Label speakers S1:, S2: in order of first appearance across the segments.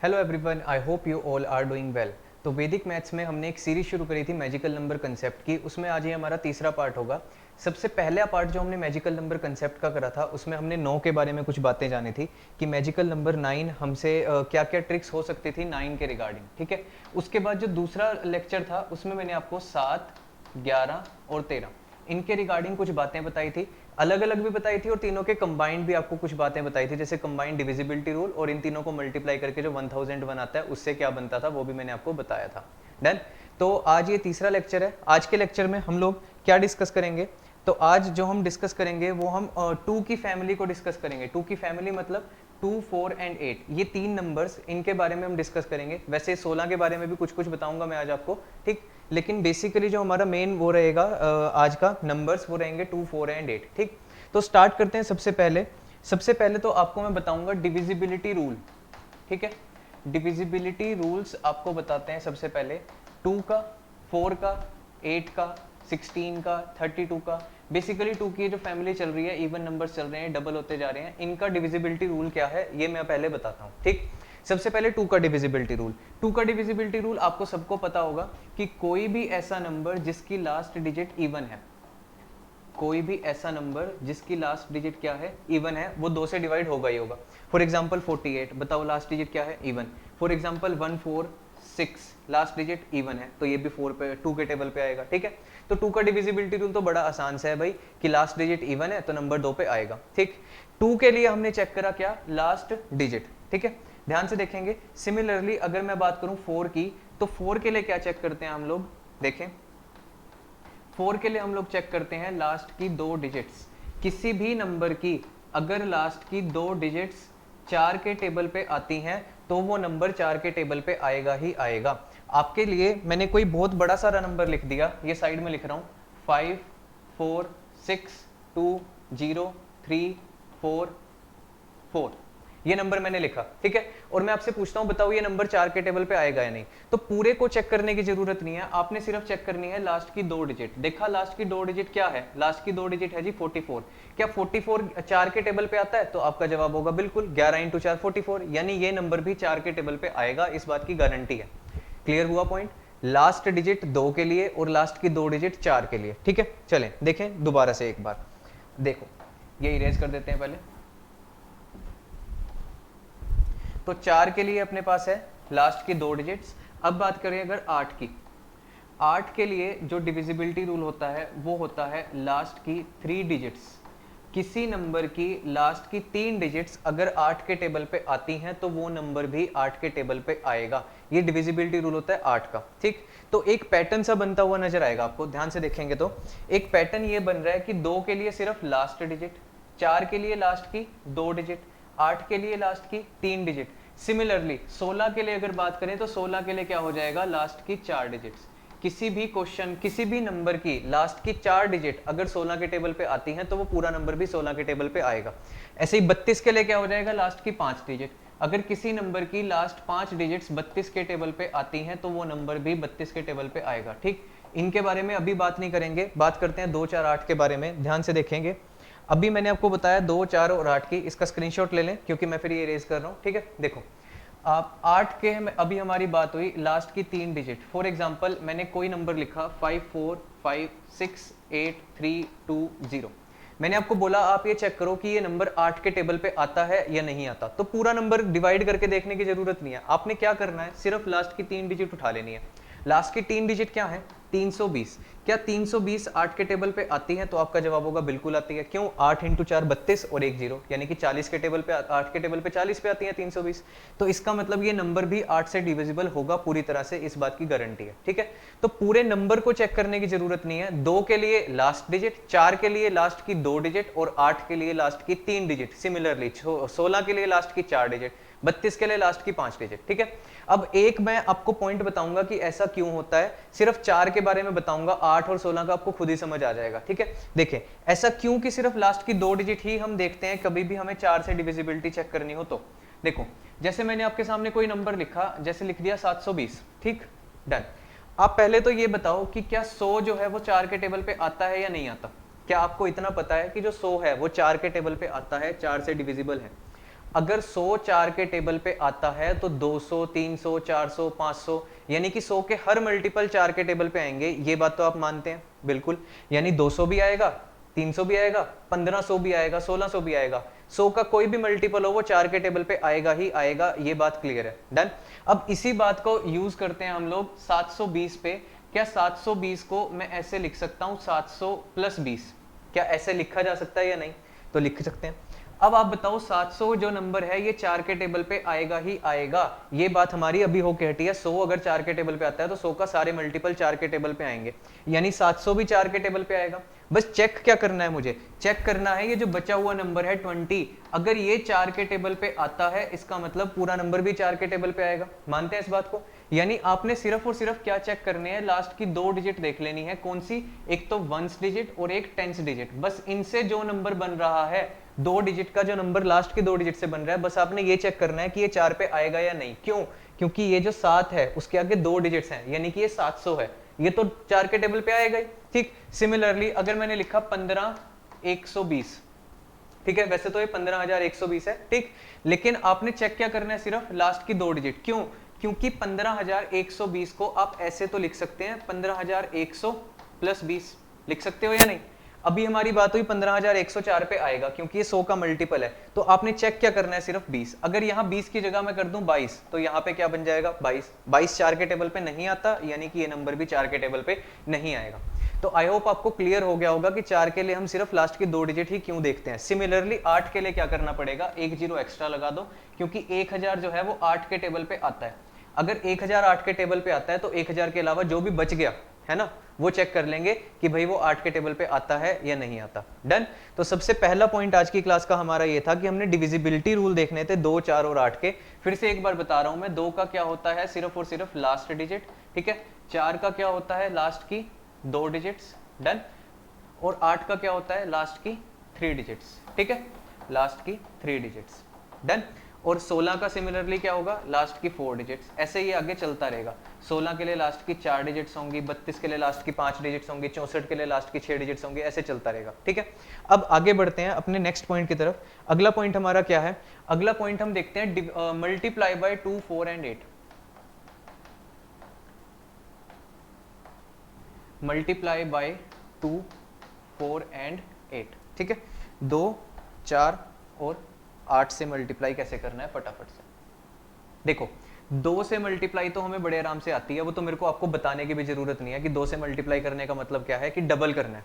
S1: Hello everyone, I hope you all are doing well. तो Vedic maths में हमने एक सीरीज शुरू करी थी मैजिकल नंबर कंसेप्ट की। उसमें आज ये हमारा तीसरा पार्ट होगा। सबसे पहला पार्ट जो हमने मैजिकल नंबर कंसेप्ट का करा था उसमें हमने 9 के बारे में कुछ बातें जानी थी कि मैजिकल नंबर 9 हमसे क्या क्या ट्रिक्स हो सकती थी 9 के रिगार्डिंग। ठीक है, उसके बाद जो दूसरा लेक्चर था उसमें मैंने आपको 7, 11 और 13 इनके रिगार्डिंग कुछ बातें बताई थी, अलग अलग भी बताई थी और तीनों के कंबाइंड भी आपको कुछ बातें बताई थी, जैसे कंबाइंड डिविजिबिलिटी रूल और इन तीनों को मल्टीप्लाई करके जो 1001 आता है उससे क्या बनता था वो भी मैंने आपको बताया था। डन। तो आज ये तीसरा लेक्चर है। आज के लेक्चर में हम लोग क्या डिस्कस करेंगे, तो आज जो हम डिस्कस करेंगे वो हम 2 की फैमिली को डिस्कस करेंगे। 2 की फैमिली मतलब 2, 4 एंड 8, ये तीन नंबर्स, इनके बारे में हम डिस्कस करेंगे। वैसे 16 के बारे में भी कुछ कुछ बताऊंगा मैं आज आपको, ठीक। लेकिन बेसिकली जो हमारा मेन वो रहेगा आज का नंबर्स वो रहेंगे 2, 4 एंड 8, ठीक। तो स्टार्ट करते हैं। सबसे पहले तो आपको मैं बताऊंगा डिविजिबिलिटी रूल, ठीक है। डिविजिबिलिटी रूल्स आपको बताते हैं सबसे पहले 2 का, 4 का, 8 का, 16 का, 32 का। बेसिकली 2 की जो फैमिली चल रही है, इवन नंबर्स चल रहे हैं, डबल होते जा रहे हैं, इनका डिविजिबिलिटी रूल क्या है ये मैं पहले बताता हूँ, ठीक। सबसे पहले 2 का डिविजिबिलिटी रूल। 2 का डिविजिबिलिटी रूल आपको सबको पता होगा कि कोई भी ऐसा नंबर जिसकी लास्ट डिजिट इवन है, कोई भी ऐसा नंबर जिसकी लास्ट डिजिट क्या है, इवन है, वो 2 से डिवाइड होगा ही होगा। फॉर एग्जांपल 48, बताओ लास्ट डिजिट क्या है, even. For example 146, last digit even है, तो ये भी 4 पे 2 के टेबल पे आएगा, ठीक है। तो 2 का डिविजिबिलिटी रूल तो बड़ा आसान सा है भाई, कि लास्ट डिजिट इवन है तो नंबर 2 पे आएगा, ठीक। 2 के लिए हमने चेक करा क्या, लास्ट डिजिट, ठीक है। ध्यान से देखेंगे। सिमिलरली अगर मैं बात करूं 4 की, तो 4 के लिए क्या चेक करते हैं हम लोग, देखें 4 के लिए हम लोग चेक करते हैं लास्ट की 2 डिजिट्स। किसी भी नंबर की अगर लास्ट की 2 डिजिट्स 4 के टेबल पे आती हैं तो वो नंबर 4 के टेबल पे आएगा ही आएगा। आपके लिए मैंने कोई बहुत बड़ा सारा नंबर लिख दिया, ये साइड में लिख रहा हूं 5, 4, 6, 2, 0, 3, 4, 4, ये नंबर मैंने लिखा, ठीक है। और मैं आपसे पूछता हूं बताओ ये नंबर 4 के टेबल पे आएगा या नहीं। तो पूरे को चेक करने की जरूरत नहीं है, आपने सिर्फ चेक करनी है लास्ट की 2 डिजिट। देखा लास्ट की 2 डिजिट क्या है, लास्ट की 2 डिजिट है जी 44। क्या 44 4 के टेबल पे आता है, तो आपका जवाब होगा बिल्कुल 11 × 4 44, यानी ये नंबर भी 4 के टेबल पे आएगा, इस बात की गारंटी है। क्लियर हुआ पॉइंट। लास्ट डिजिट 2 के लिए और लास्ट की 2 डिजिट 4 के लिए, ठीक है। चलें देखें दोबारा से एक बार, देखो ये इरेज कर देते हैं पहले। तो 4 के लिए अपने पास है लास्ट की 2 डिजिट्स। अब बात करें अगर 8 की, 8 के लिए जो डिविजिबिलिटी रूल होता है वो होता है लास्ट की 3 डिजिट्स। किसी नंबर की लास्ट की 3 डिजिट्स अगर 8 के टेबल पे आती हैं तो वो नंबर भी 8 के टेबल पे आएगा। ये डिविजिबिलिटी रूल होता है 8 का, ठीक। तो एक पैटर्न सा बनता हुआ नजर आएगा आपको, ध्यान से देखेंगे तो एक पैटर्न ये बन रहा है कि 2 के लिए सिर्फ लास्ट डिजिट, 4 के लिए लास्ट की 2 डिजिट, 8 के लिए लास्ट की 3 डिजिट। सिमिलरली 16 के लिए अगर बात करें तो 16 के लिए क्या हो जाएगा, लास्ट की 4 डिजिट्स। किसी भी क्वेश्चन किसी भी नंबर की लास्ट की 4 डिजिट अगर 16 के टेबल पे आती हैं तो वो पूरा नंबर भी 16 के टेबल पे आएगा। ऐसे ही 32 के लिए क्या हो जाएगा, लास्ट की 5 डिजिट। अगर किसी नंबर की लास्ट 5 डिजिट्स 32 के टेबल पे आती हैं तो वो नंबर भी 32 के टेबल पे आएगा, ठीक। इनके बारे में अभी बात नहीं करेंगे, बात करते हैं 2, 4, 8 के बारे में। ध्यान से देखेंगे, अभी मैंने आपको बताया 2, 4 और 8 की, इसका स्क्रीनशॉट ले लें क्योंकि मैं फिर ये इरेज कर रहा हूँ, ठीक है। देखो आप 8 के अभी हमारी बात हुई लास्ट की 3 डिजिट। फॉर एग्जांपल मैंने कोई नंबर लिखा 5, 4, 5, 6, 8, 3, 2, 0। मैंने आपको बोला आप ये चेक करो कि ये नंबर 8 के टेबल पे आता है या नहीं आता। तो पूरा नंबर डिवाइड करके देखने की जरूरत नहीं है, आपने क्या करना है, सिर्फ लास्ट की 3 डिजिट उठा लेनी है। लास्ट की 3 डिजिट क्या है, 320। क्या 320 8 के टेबल पे आती है, तो आपका जवाब होगा बिल्कुल आती है। क्यों, 8 × 4 32 और 1 0, यानी कि 40 के टेबल पे 8 के टेबल पे 40 पे आती है 320। तो इसका मतलब ये नंबर भी 8 से डिविजिबल होगा पूरी तरह से, इस बात की गारंटी है, ठीक है। तो पूरे नंबर को चेक करने की जरूरत नहीं है। 2 के लिए लास्ट डिजिट, 4 के लिए लास्ट की 2 डिजिट और 8 के लिए लास्ट की 3 डिजिट। सिमिलरली 16 के लिए लास्ट की 4 डिजिट, 32 के लिए लास्ट की 5 डिजिट, ठीक है। अब एक मैं आपको पॉइंट बताऊंगा कि ऐसा क्यों होता है, सिर्फ 4 के बारे में बताऊंगा, 8 और 16 का आपको खुद ही समझ आ जाएगा, ठीक है। देखें ऐसा क्यों कि सिर्फ लास्ट की 2 डिजिट ही हम देखते हैं कभी भी हमें 4 से डिविजिबिलिटी चेक करनी हो तो। देखो जैसे मैंने आपके सामने कोई नंबर लिखा, जैसे लिख दिया 720, ठीक, डन। आप पहले तो ये बताओ कि क्या 100 जो है वो 4 के टेबल पे आता है या नहीं आता। क्या आपको इतना पता है कि जो 100 है वो 4 के टेबल पे आता है, 4 से डिविजिबल है। अगर 100 4 के टेबल पे आता है तो 200, 300, 400, 500 यानी कि 100 के हर मल्टीपल 4 के टेबल पे आएंगे। ये बात तो आप मानते हैं बिल्कुल। यानी 200 भी आएगा, 300 भी आएगा, 1500 भी आएगा, 1600 भी आएगा। 100 का कोई भी मल्टीपल हो वो 4 के टेबल पे आएगा ही आएगा। ये बात क्लियर है। डन। अब इसी बात को यूज करते हैं हम लोग 720 पे। क्या 720 को मैं ऐसे लिख सकता हूं 700 प्लस 20? क्या ऐसे लिखा जा सकता है या नहीं? तो लिख सकते हैं। अब आप बताओ 700 जो नंबर है ये 4 के टेबल पे आएगा ही आएगा। ये बात हमारी अभी हो के हटी है। 100 अगर 4 के टेबल पे आता है तो 100 का सारे मल्टीपल 4 के टेबल पे आएंगे, यानी 700 भी 4 के टेबल पे आएगा। बस चेक क्या करना है, मुझे चेक करना है ये जो बचा हुआ नंबर है 20, अगर ये 4 के टेबल पे आता है इसका मतलब पूरा नंबर भी 4 के टेबल पे आएगा। मानते हैं इस बात को? यानी आपने सिर्फ और सिर्फ क्या चेक करने हैं, लास्ट की 2 डिजिट देख लेनी है। कौन सी? एक तो 1s डिजिट और एक 10s डिजिट। बस इनसे जो नंबर बन रहा है, 2 डिजिट का जो नंबर लास्ट की 2 डिजिट से बन रहा है, बस आपने ये चेक करना है कि ये 4 पे आएगा या नहीं। क्यों? क्योंकि ये जो 7 है उसके आगे 2 डिजिट्स हैं, यानी कि ये 700 है, ये तो 4 के टेबल पे आएगा ही। ठीक। सिमिलरली अगर मैंने लिखा 15120, ठीक है, वैसे तो ये 15120 है, ठीक, लेकिन आपने चेक क्या करना है, सिर्फ लास्ट की 2 डिजिट। क्यों? क्योंकि 15120 को आप ऐसे तो लिख सकते हैं 15100 प्लस 20, लिख सकते हो या नहीं? अभी हमारी बात हुई 15104 पे आएगा क्योंकि ये 100 का मल्टीपल है। तो आपने चेक क्या करना है, सिर्फ 20। अगर यहाँ 20 की जगह मैं कर दूं 22, तो यहाँ पे क्या बन जाएगा 22। 22 4 के टेबल पे नहीं आता, यानी कि ये नंबर भी 4 के टेबल पे नहीं आएगा। तो आई होप आपको क्लियर हो गया होगा कि 4 के लिए हम सिर्फ लास्ट की 2 डिजिट ही क्यों देखते हैं। सिमिलरली 8 के लिए क्या करना पड़ेगा, एक जीरो एक्स्ट्रा लगा दो, क्योंकि 1000 जो है वो 8 के टेबल पे आता है। अगर 1000 8 के टेबल पे आता है तो 1000 के अलावा जो भी बच गया है ना, वो चेक कर लेंगे कि भाई वो 8 के टेबल पे आता है या नहीं आता। डन। तो सबसे पहला पॉइंट आज की क्लास का हमारा ये था कि हमने डिविजिबिलिटी रूल देखने थे 2, 4 और 8 के। फिर से एक बार बता रहा हूं मैं, 2 का क्या होता है, सिर्फ और सिर्फ लास्ट डिजिट, ठीक है। 4 का क्या होता है, लास्ट की 2 डिजिट्स, डन। और 8 का क्या होता है, लास्ट की 3 डिजिट्स, ठीक है, लास्ट की 3 डिजिट्स, डन। और 16 का सिमिलरली क्या होगा, लास्ट की 4 डिजिट्स। ऐसे ही आगे चलता रहेगा। 16 के लिए लास्ट की 4 डिजिट्स होंगी, 32 के लिए लास्ट की 5 डिजिट्स होंगी, 64 के लिए लास्ट की 6 डिजिट्स होंगी, ऐसे चलता रहेगा, ठीक है। अब आगे बढ़ते हैं अपने नेक्स्ट पॉइंट की तरफ। अगला पॉइंट हमारा क्या है, अगला पॉइंट हम देखते हैं multiply by 2, 4 and 8। Multiply by 2, 4 and 8, ठीक है। 2, 4 और 8 से मल्टीप्लाई कैसे करना है फटाफट से देखो। 2 से मल्टीप्लाई तो हमें बड़े आराम से आती है, वो तो मेरे को आपको बताने की भी जरूरत नहीं है कि 2 से मल्टीप्लाई करने का मतलब क्या है, कि डबल करना है।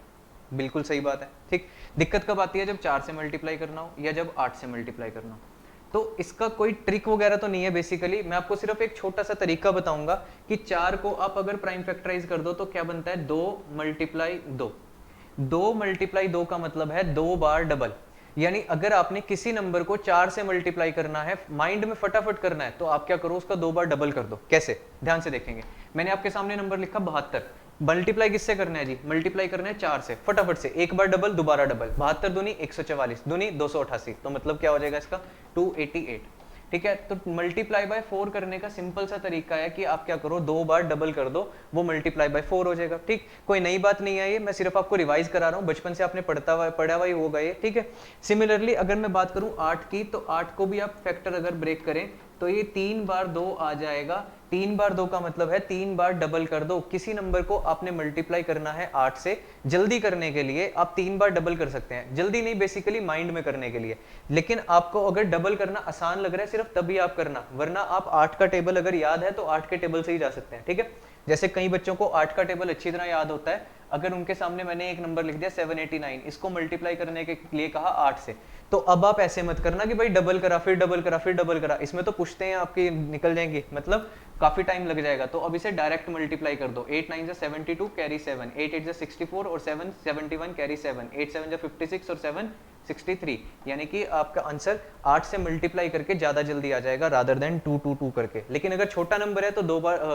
S1: बिल्कुल सही बात है, ठीक। दिक्कत कब आती है, जब 4 से मल्टीप्लाई करना हो या जब 8 से मल्टीप्लाई करना हो। तो इसका कोई ट्रिक वगैरह तो नहीं है। बेसिकली मैं आपको सिर्फ एक छोटा सा तरीका बताऊंगा कि 4 को आप अगर प्राइम फैक्टराइज कर दो तो क्या बनता है, 2 मल्टीप्लाई 2। 2 मल्टीप्लाई 2 का मतलब है 2 बार डबल। यानी अगर आपने किसी नंबर को 4 से मल्टीप्लाई करना है, माइंड में फटाफट करना है, तो आप क्या करो, उसका 2 बार डबल कर दो। कैसे, ध्यान से देखेंगे। मैंने आपके सामने नंबर लिखा 72, मल्टीप्लाई किससे करना है जी, मल्टीप्लाई करना है 4 से। फटाफट से एक बार डबल, दोबारा डबल। 72 दूनी 144, दूनी 288, तो मतलब क्या हो जाएगा इसका 288, ठीक है। तो मल्टीप्लाई बाय 4 करने का सिंपल सा तरीका है कि आप क्या करो, 2 बार डबल कर दो, वो मल्टीप्लाई बाय 4 हो जाएगा, ठीक। कोई नई बात नहीं है ये, मैं सिर्फ आपको रिवाइज करा रहा हूँ, बचपन से आपने पढ़ा हुआ ही होगा ये, ठीक है। सिमिलरली अगर मैं बात करूँ 8 की, तो 8 को भी आप फैक्टर अगर ब्रेक करें तो ये 3 बार 2 आ जाएगा। 3 बार 2 का मतलब है 3 बार डबल कर दो। किसी नंबर को आपने मल्टीप्लाई करना है 8 से, जल्दी करने के लिए आप 3 बार डबल कर सकते हैं। जल्दी नहीं, बेसिकली माइंड में करने के लिए। लेकिन आपको अगर डबल करना आसान लग रहा है सिर्फ तभी आप करना, वरना आप 8 का टेबल अगर याद है तो 8 के टेबल से ही जा सकते हैं, ठीक है। जैसे कई बच्चों को 8 का टेबल अच्छी तरह याद होता है, अगर उनके सामने मैंने एक नंबर लिख दिया 789, इसको मल्टीप्लाई करने के लिए कहा 8 से, तो अब आप ऐसे मत करना कि भाई डबल करा फिर डबल करा फिर डबल करा, इसमें तो पुश्ते हैं आपकी निकल जाएंगी, मतलब काफी टाइम लग जाएगा। तो अब इसे डायरेक्ट मल्टीप्लाई कर दो। 8 9 72 कैरी 7, 8 8 64 और 7 71 कैरी 7, 8 7 56 और 7 63, यानी कि आपका आंसर 8 से मल्टीप्लाई करके ज्यादा जल्दी आ जाएगा रादर देन 2 2 2 करके। लेकिन अगर छोटा नंबर है तो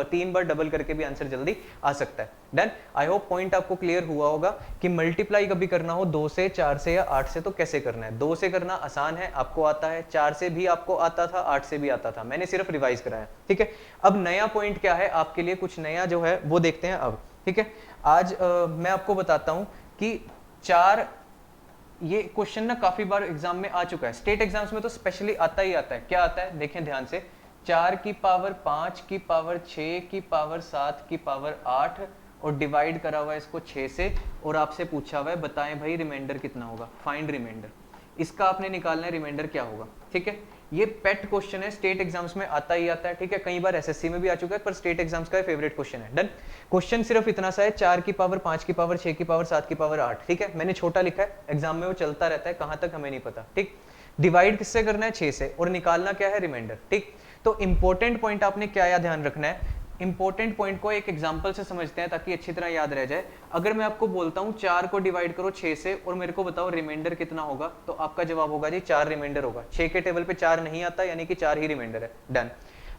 S1: 3 बार डबल करके भी आंसर जल्दी आ सकता है। डन। आई होप पॉइंट आपको क्लियर हुआ होगा कि मल्टीप्लाई कभी करना हो 2 से, 4 से या 8 से तो कैसे करना है। 2 से करना आसान है, आपको आता है, 4 से भी आपको आता था, 8 से भी आता था, मैंने सिर्फ रिवाइज कराया, ठीक है। अब नया पॉइंट क्या है आपके लिए, कुछ नया जो है वो देखते हैं अब, ठीक है। आज मैं आपको बताता हूं कि 4 ये क्वेश्चन ना काफी बार एग्जाम में आ चुका है, स्टेट एग्जाम्स में तो स्पेशली आता ही आता है। क्या आता है देखें ध्यान से, 4 की पावर 5 की पावर 6 की पावर 7 की पावर 8 और डिवाइड करा हुआ है इसको 6 से, और आपसे पूछा हुआ है बताएं भाई रिमाइंडर कितना होगा, फाइंड रिमाइंडर। इसका आपने निकालना है रिमाइंडर क्या होगा, ठीक है। ये पेट क्वेश्चन है, स्टेट एग्जाम्स में आता ही आता है, ठीक है। कई बार एसएससी में भी आ चुका है, पर स्टेट एग्जाम्स का फेवरेट क्वेश्चन है। डन। क्वेश्चन सिर्फ इतना सा है, 4 की पावर 5 की पावर 6 की पावर 7 की पावर 8, ठीक है। मैंने छोटा लिखा है, एग्जाम में वो चलता रहता है, कहां तक हमें नहीं पता, ठीक। डिवाइड किससे करना है, 6 से, और निकालना क्या है, रिमाइंडर, ठीक। तो इंपॉर्टेंट पॉइंट आपने क्या ध्यान रखना है, इंपॉर्टेंट पॉइंट को एक एग्जांपल से समझते हैं ताकि अच्छी तरह याद रह जाए। अगर मैं आपको बोलता हूं 4 को डिवाइड करो 6 से और मेरे को बताओ रिमाइंडर कितना होगा, तो आपका जवाब होगा जी 4 रिमाइंडर होगा। 6 के टेबल पे 4 नहीं आता, यानी कि 4 ही रिमाइंडर है। डन।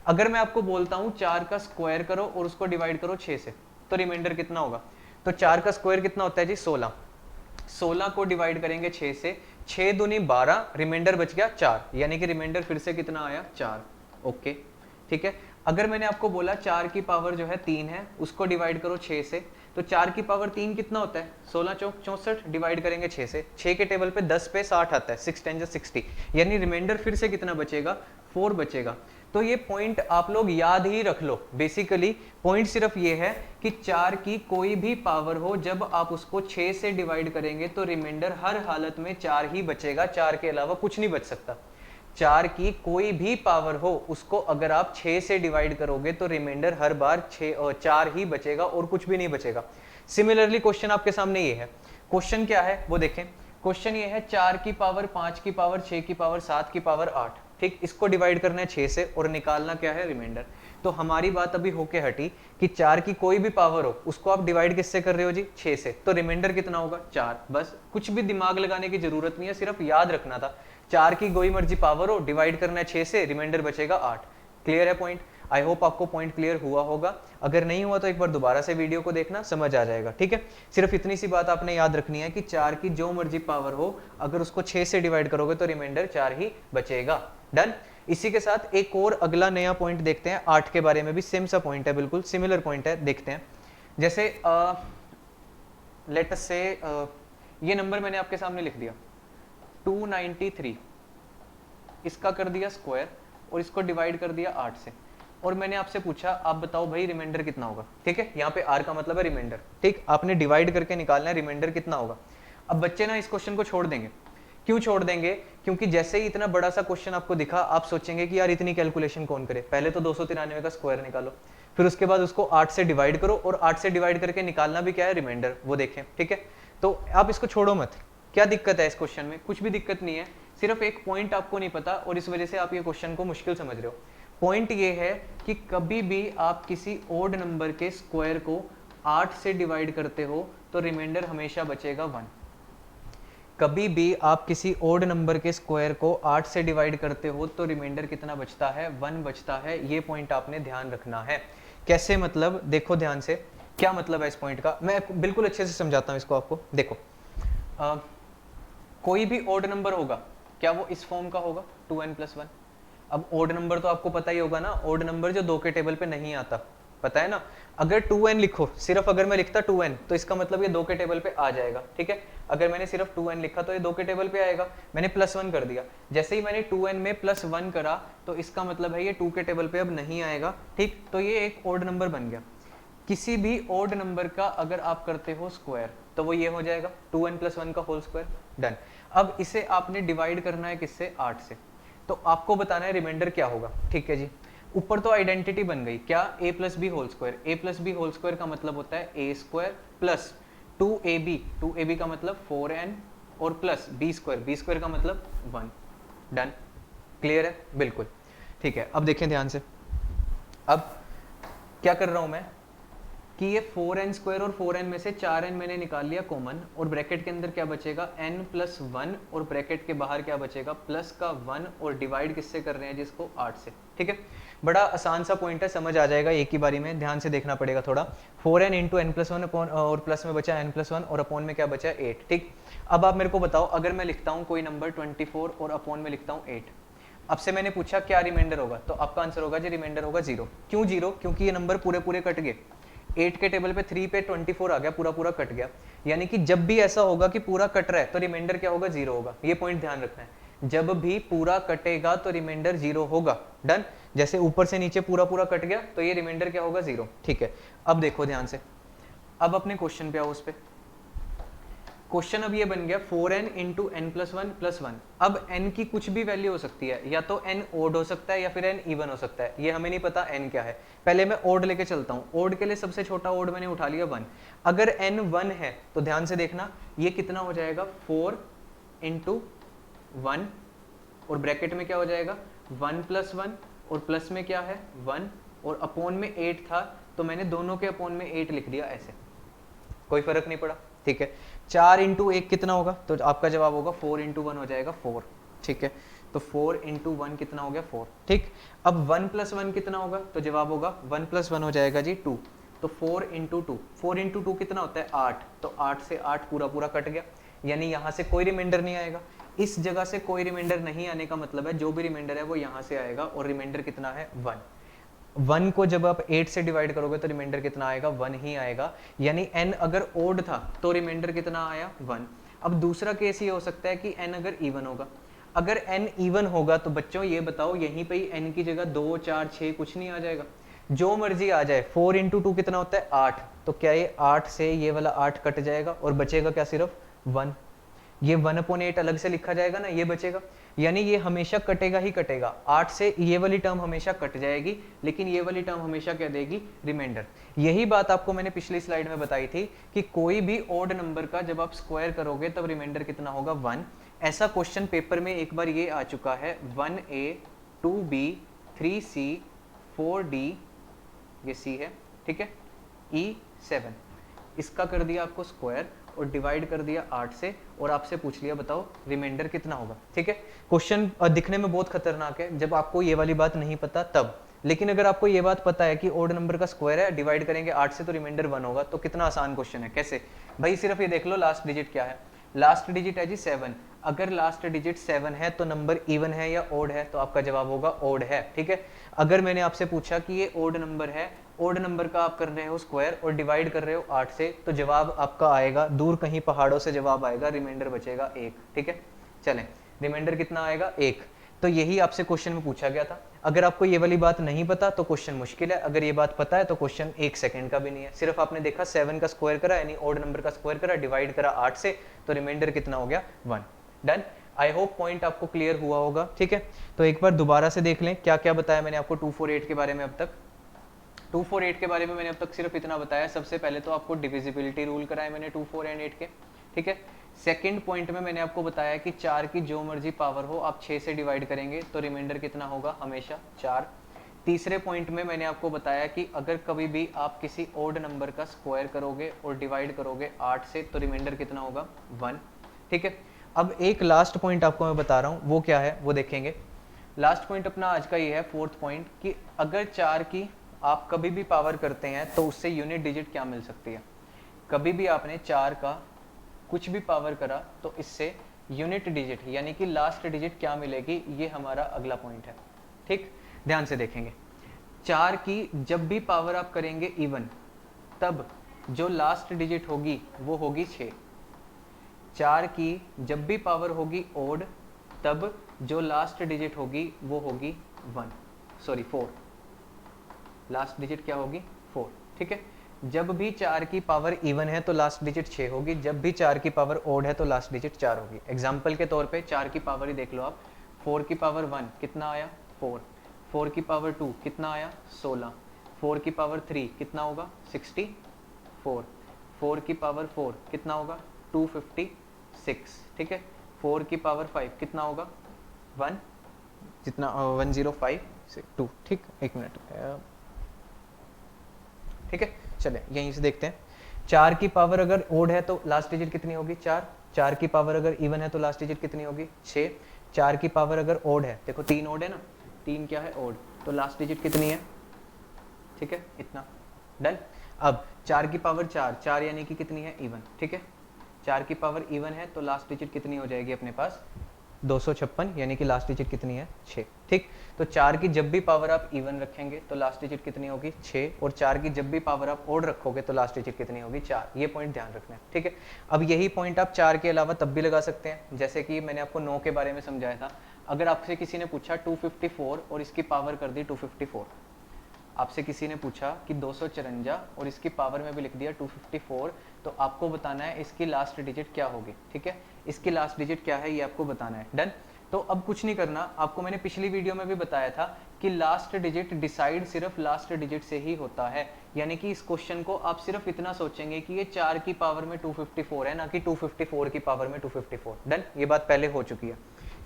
S1: अगर मैं आपको बोलता हूं 4 का स्क्वायर करो और उसको डिवाइड करो 6 से, तो रिमाइंडर कितना होगा, तो 4 का स्क्वायर कितना होता है जी 16। 16 को डिवाइड करेंगे 6 से, 6 दूनी 12, रिमाइंडर बच गया 4, यानी कि रिमाइंडर फिर से कितना आया 4। ओके, ठीक है। अगर मैंने आपको बोला 4 की पावर जो है 3 है, उसको डिवाइड करो 6 से, तो 4 की पावर 3 कितना होता है, 16 चौक 64, डिवाइड करेंगे 6 से, 6 के टेबल पे 10 पे 60 आता है, 6 10 60, यानी रिमाइंडर फिर से कितना बचेगा, 4 बचेगा। तो ये पॉइंट आप लोग याद ही रख लो। बेसिकली पॉइंट सिर्फ ये है कि 4 की कोई भी पावर हो, जब आप उसको 6 से डिवाइड करेंगे तो रिमाइंडर हर हालत में 4 ही बचेगा, 4 के अलावा कुछ नहीं बच सकता। 4 की कोई भी पावर हो, उसको अगर आप 6 से डिवाइड करोगे तो रिमाइंडर हर बार 4 ही बचेगा और कुछ भी नहीं बचेगा। सिमिलरली क्वेश्चन आपके सामने ये है, क्वेश्चन क्या है वो देखें। क्वेश्चन ये है 4 की पावर 5 की पावर 6 की पावर 7 की पावर 8, ठीक। इसको डिवाइड करना है 6 से और निकालना क्या है, रिमाइंडर। तो हमारी बात अभी होके हटी कि 4 की कोई भी पावर हो, उसको आप डिवाइड किससे कर रहे हो जी, 6 से, तो रिमाइंडर कितना होगा 4। बस कुछ भी दिमाग लगाने की जरूरत नहीं है, सिर्फ याद रखना था 4 की कोई मर्जी पावर हो, डिवाइड करना है 6 से, रिमाइंडर बचेगा 8। क्लियर है पॉइंट। आई होप आपको पॉइंट क्लियर हुआ होगा। अगर नहीं हुआ तो एक बार दोबारा से वीडियो को देखना, समझ आ जाएगा, ठीक है। सिर्फ इतनी सी बात आपने याद रखनी है कि 4 की जो मर्जी पावर हो, अगर उसको 6 से डिवाइड करोगे तो रिमाइंडर 4 ही बचेगा। डन। इसी के साथ एक और अगला नया पॉइंट देखते हैं, 8 के बारे में भी सेम सा पॉइंट है, बिल्कुल सिमिलर पॉइंट है, देखते हैं। जैसे लेट अस से ये नंबर मैंने आपके सामने लिख दिया 293, इसका कर दिया स्क्वायर और इसको डिवाइड कर दिया 8 से, और मैंने आपसे पूछा आप बताओ भाई रिमाइंडर कितना होगा, ठीक है। यहाँ पे आर का मतलब है रिमाइंडर, ठीक। आपने डिवाइड करके निकालना है रिमाइंडर कितना होगा। अब बच्चे ना इस क्वेश्चन को छोड़ देंगे, क्यों छोड़ देंगे, क्योंकि जैसे ही इतना बड़ा सा क्वेश्चन आपको दिखा, आप सोचेंगे कि यार इतनी कैलकुलेशन कौन करे, पहले तो 293 का स्क्वायर निकालो, फिर उसके बाद उसको 8 से डिवाइड करो, और 8 से डिवाइड करके निकालना भी क्या है, रिमाइंडर, वो देखें, ठीक है। तो आप इसको छोड़ो मत। क्या दिक्कत है इस क्वेश्चन में, कुछ भी दिक्कत नहीं है, सिर्फ एक पॉइंट आपको नहीं पता और इस वजह से आप ये क्वेश्चन को मुश्किल समझ रहे हो। पॉइंट ये है कि कभी भी आप किसी ओड नंबर के स्क्वायर को 8 से डिवाइड करते हो तो रिमाइंडर हमेशा बचेगा 1। कभी भी आप किसी ओड नंबर के स्क्वायर को 8 से डिवाइड करते हो तो रिमाइंडर कितना बचता है, 1 बचता है। ये पॉइंट आपने ध्यान रखना है। कैसे मतलब, देखो ध्यान से, क्या मतलब है इस पॉइंट का, मैं बिल्कुल अच्छे से समझाता हूं इसको आपको। देखो कोई भी ओड नंबर होगा, क्या वो इस फॉर्म का होगा 2n+1। अब ओड नंबर तो आपको पता ही होगा ना, ओड नंबर जो 2 के टेबल पे नहीं आता, पता है ना। अगर 2n लिखो, सिर्फ अगर मैं लिखता 2n, तो इसका मतलब ये 2 के टेबल पे आ जाएगा, ठीक है। अगर मैंने सिर्फ 2n लिखा तो ये 2 के टेबल पे आएगा, मैंने +1 कर दिया, जैसे ही मैंने 2n में +1 करा तो इसका मतलब है ये 2 के टेबल पे अब नहीं आएगा, ठीक। तो ये एक ओड नंबर बन गया। किसी भी ओड नंबर का अगर आप करते हो स्क्वायर तो वो ये हो जाएगा 2n+1 का होल स्क्वायर। डन। अब इसे आपने डिवाइड करना है किससे, 8 से, तो आपको बताना है रिमाइंडर क्या होगा, ठीक है जी। ऊपर तो आइडेंटिटी बन गई, क्या a+b whole square. a+b whole square का मतलब होता है a² प्लस 2ab, 2ab का मतलब 4n और प्लस b² b² का मतलब 1। डन। क्लियर है, बिल्कुल ठीक है। अब देखें ध्यान से, अब क्या कर रहा हूं मैं कि ये 4n² और 4n में से 4n मैंने निकाल लिया कॉमन, और ब्रैकेट के अंदर क्या बचेगा, n+1, और ब्रैकेट के बाहर क्या बचेगा, प्लस का 1, और डिवाइड किससे कर रहे हैं जिसको, 8 से, ठीक है। बड़ा आसान सा पॉइंट है, समझ आ जाएगा एक ही बारी में, ध्यान से देखना पड़ेगा थोड़ा। 4n × n+1 अपॉन, और प्लस में बचा n+1 और अपॉन में क्या बचा 8, ठीक। अब आप मेरे को बताओ, अगर मैं लिखता हूँ कोई नंबर 24 और अपॉन में लिखता हूँ 8, अब से मैंने पूछा क्या रिमाइंडर होगा, तो आपका आंसर होगा जी रिमाइंडर होगा 0। क्यों 0, क्योंकि ये नंबर पूरे पूरे कट गए। 8 के टेबल पे 3 पे 24 आ गया, पूरा पूरा कट गया। यानी कि जब भी ऐसा होगा कि पूरा कट रहा है तो रिमाइंडर क्या होगा, 0 होगा। ये पॉइंट ध्यान रखना है, जब भी पूरा कटेगा तो रिमाइंडर 0 होगा। डन। जैसे ऊपर से नीचे पूरा पूरा कट गया तो ये रिमाइंडर क्या होगा, 0। ठीक है, अब देखो ध्यान से, अब अपने क्वेश्चन पे आओ। उस पे क्वेश्चन अब ये बन गया 4n into n plus one plus one. अब n की कुछ भी वैल्यू हो सकती है, या तो n ओड हो सकता है या फिर n इवन हो सकता है, ये हमें नहीं पता n क्या है। पहले मैं ओड लेके चलता हूँ। ओड के लिए सबसे छोटा ओड मैंने उठा लिया 1। अगर n 1 है तो ध्यान से देखना ये कितना हो जाएगा, 4 इंटू 1, और ब्रैकेट में क्या हो जाएगा 1 प्लस 1, और प्लस में क्या है 1, और अपोन में 8 था तो मैंने दोनों के अपोन में 8 लिख दिया, ऐसे कोई फर्क नहीं पड़ा। ठीक है, 4 इंटू 1 कितना होगा, तो आपका जवाब होगा 4 इंटू 1 हो जाएगा 4। ठीक है, तो 4 इंटू 1 कितना हो गया 4। ठीक, अब 1 प्लस 1 कितना होगा, तो जवाब होगा 1 प्लस 1 हो जाएगा जी 2। तो 4 इंटू 2, 4 इंटू 2 कितना होता है 8, तो 8 से 8 पूरा पूरा कट गया, यानी यहाँ से कोई रिमाइंडर नहीं आएगा। इस जगह से कोई रिमाइंडर नहीं आने का मतलब है जो भी रिमाइंडर है वो यहाँ से आएगा, और रिमाइंडर कितना है 1। 1 को जब आप 8 से डिवाइड करोगे तो रिमाइंडर कितना आएगा, 1 ही आएगा। यानी n अगर ओड था तो रिमाइंडर कितना आया 1। अब दूसरा केस ये हो सकता है कि n अगर इवन होगा। अगर n इवन होगा तो बच्चों ये बताओ यहीं पे ही n की जगह 2 4 6 कुछ नहीं आ जाएगा, जो मर्जी आ जाए। 4 इंटू 2 कितना होता है 8, तो क्या ये 8 से ये वाला 8 कट जाएगा और बचेगा क्या, सिर्फ 1। ये 1/8 अलग से लिखा जाएगा ना, ये बचेगा। यानी ये हमेशा कटेगा ही कटेगा, 8 से ये वाली टर्म हमेशा कट जाएगी, लेकिन ये वाली टर्म हमेशा क्या देगी, रिमाइंडर। यही बात आपको मैंने पिछली स्लाइड में बताई थी कि कोई भी ओड नंबर का जब आप स्क्वायर करोगे तब रिमाइंडर कितना होगा 1। ऐसा क्वेश्चन पेपर में एक बार ये आ चुका है, 1a 2b 3c 4d, ये c है। ठीक है, e7, इसका कर दिया आपको स्क्वायर और डिवाइड कर दिया 8 से, और आपसे पूछ लिया बताओ रिमाइंडर कितना होगा। ठीक है, क्वेश्चन दिखने में बहुत खतरनाक है जब आपको ये वाली बात नहीं पता तब, लेकिन अगर आपको ये बात पता है कि ओड नंबर का स्क्वायर है, डिवाइड करेंगे 8 से तो रिमाइंडर 1 होगा, तो कितना आसान क्वेश्चन है। कैसे भाई, सिर्फ ये देख लो लास्ट डिजिट क्या है, लास्ट डिजिट है जी 7। अगर लास्ट डिजिट 7 है तो नंबर इवन है या ओड है, तो आपका जवाब होगा ओड है। ठीक है, अगर मैंने आपसे पूछा कि ये ओड नंबर है, ओड नंबर का आप कर रहे हो स्क्वायर और डिवाइड कर रहे हो 8 से, तो जवाब आपका आएगा दूर कहीं पहाड़ों से जवाब आएगा, रिमाइंडर बचेगा 1। ठीक है, चलें, रिमाइंडर कितना आएगा 1। तो यही आपसे क्वेश्चन में पूछा गया था। अगर आपको ये वाली बात नहीं पता तो क्वेश्चन मुश्किल है, अगर ये बात पता है तो क्वेश्चन 1 सेकंड का भी नहीं है। सिर्फ आपने देखा 7 का स्क्वायर करा, यानी ओड नंबर का स्क्वायर करा, डिवाइड करा 8 से, तो रिमाइंडर कितना हो गया 1। डन। आई होप पॉइंट आपको क्लियर हुआ होगा। ठीक है, तो एक बार दोबारा से देख लें क्या क्या बताया मैंने आपको 248 के बारे में। अब तक 248 के बारे में मैंने अब तक सिर्फ इतना बताया। सबसे पहले तो आपको डिविजिबिलिटी रूल कराया मैंने 2, 4 एंड 8 के। ठीक है, सेकंड पॉइंट में मैंने आपको बताया कि 4 की जो मर्जी पावर हो आप 6 से डिवाइड करेंगे तो रिमाइंडर कितना होगा, हमेशा 4। तीसरे पॉइंट में मैंने आपको बताया कि अगर कभी भी आप किसी ओड नंबर का स्क्वायर करोगे और डिवाइड करोगे 8 से तो रिमाइंडर कितना होगा 1। ठीक है, अब एक लास्ट पॉइंट आपको मैं बता रहा हूँ, वो क्या है वो देखेंगे। लास्ट पॉइंट अपना आज का ये है, फोर्थ पॉइंट, कि अगर 4 की आप कभी भी पावर करते हैं तो उससे यूनिट डिजिट क्या मिल सकती है। कभी भी आपने 4 का कुछ भी पावर करा तो इससे यूनिट डिजिट यानी कि लास्ट डिजिट क्या मिलेगी, ये हमारा अगला पॉइंट है। ठीक, ध्यान से देखेंगे। 4 की जब भी पावर आप करेंगे इवन, तब जो लास्ट डिजिट होगी वो होगी 6। 4 की जब भी पावर होगी ओड, तब जो लास्ट डिजिट होगी वो होगी 4। लास्ट डिजिट क्या होगी 4। ठीक है, जब भी 4 की पावर इवन है तो लास्ट डिजिट 6 होगी, जब भी 4 की पावर ओड है तो लास्ट डिजिट 4 होगी। एग्जाम्पल के तौर पे 4 की पावर ही देख लो आप, 4 की पावर 1 कितना आया 4, 4 की पावर 2 कितना आया 16, 4 की पावर 3 कितना होगा 64, 4 की पावर 4 कितना होगा 256। ठीक है, 4 की पावर 5 कितना होगा 1, जितना 105 से 2। ठीक, एक मिनट। ठीक है, चले यहीं से देखते हैं। 4 की पावर अगर ओड है तो लास्ट डिजिट कितनी होगी 4, 4 की पावर अगर इवन है तो लास्ट डिजिट कितनी होगी 6, 4 की पावर अगर ओड है, देखो 3 ओड है ना, 3 क्या है ओड, तो लास्ट डिजिट कितनी है। ठीक है, इतना डन। अब 4 की पावर 4, 4 यानी कि कितनी है इवन। ठीक है, 4 की पावर इवन है तो लास्ट डिजिट कितनी हो जाएगी अपने पास 256 यानी कि लास्ट डिजिट कितनी है 6। ठीक, तो 4 की जब भी पावर आप इवन रखेंगे तो लास्ट डिजिट कितनी होगी 6, और 4 की जब भी पावर आप ओड रखोगे तो लास्ट डिजिट कितनी होगी 4। ये पॉइंट ध्यान रखना है। ठीक है, अब यही पॉइंट आप 4 के अलावा तब भी लगा सकते हैं, जैसे कि मैंने आपको 9 के बारे में समझाया था। अगर आपसे किसी ने पूछा 254 और इसकी पावर कर दी 254, आपसे किसी ने पूछा कि 254 और इसकी पावर में भी लिख दिया 254, तो आपको बताना है इसकी लास्ट डिजिट क्या होगी। ठीक है, इसकी लास्ट डिजिट क्या है ये आपको बताना है। डन। तो अब कुछ नहीं करना, आपको मैंने पिछली वीडियो में भी बताया था कि लास्ट डिजिट डिसाइड सिर्फ लास्ट डिजिट से ही होता है, यानी कि इस क्वेश्चन को आप सिर्फ इतना सोचेंगे कि ये 4 की पावर में 254 है, ना कि 254 की पावर में 254। डन, ये बात पहले हो चुकी है।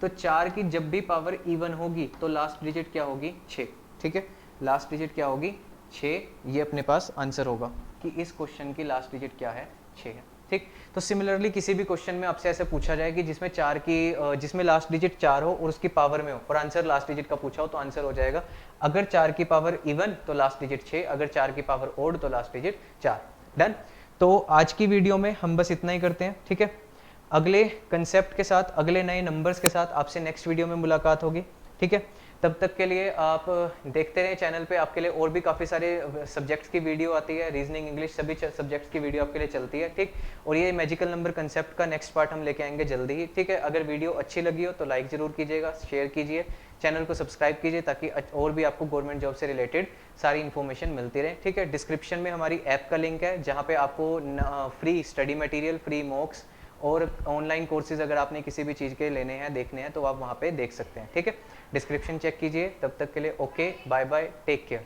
S1: तो 4 की जब भी पावर इवन होगी तो लास्ट डिजिट क्या होगी 6। ठीक है, लास्ट डिजिट क्या होगी 6, ये अपने पास आंसर होगा कि इस क्वेश्चन की लास्ट डिजिट क्या है 6 है। ठीक, तो सिमिलरली किसी भी क्वेश्चन में आपसे ऐसे पूछा जाए कि जिसमें लास्ट डिजिट 4 हो और उसकी पावर में हो और आंसर लास्ट डिजिट का पूछा हो, तो आंसर हो जाएगा अगर 4 की पावर इवन तो लास्ट डिजिट 6, अगर 4 की पावर ओड तो लास्ट डिजिट 4। डन। तो आज की वीडियो में हम बस इतना ही करते हैं। ठीक है, अगले कंसेप्ट के साथ, अगले नए नंबर्स के साथ आपसे नेक्स्ट वीडियो में मुलाकात होगी। ठीक है, तब तक के लिए आप देखते रहे चैनल पे, आपके लिए और भी काफ़ी सारे सब्जेक्ट्स की वीडियो आती है, रीजनिंग, इंग्लिश, सभी सब्जेक्ट्स की वीडियो आपके लिए चलती है। ठीक, और ये मैजिकल नंबर कंसेप्ट का नेक्स्ट पार्ट हम लेके आएंगे जल्दी ही। ठीक है, अगर वीडियो अच्छी लगी हो तो लाइक ज़रूर कीजिएगा, शेयर कीजिए, चैनल को सब्सक्राइब कीजिए ताकि और भी आपको गवर्नमेंट जॉब से रिलेटेड सारी इन्फॉर्मेशन मिलती रहे। ठीक है, डिस्क्रिप्शन में हमारी ऐप का लिंक है जहाँ पे आपको फ्री स्टडी मटेरियल, फ्री मॉक्स और ऑनलाइन कोर्सेज अगर आपने किसी भी चीज़ के लेने हैं, देखने हैं, तो आप वहाँ पे देख सकते हैं। ठीक है, डिस्क्रिप्शन चेक कीजिए। तब तक के लिए okay, bye bye, take care.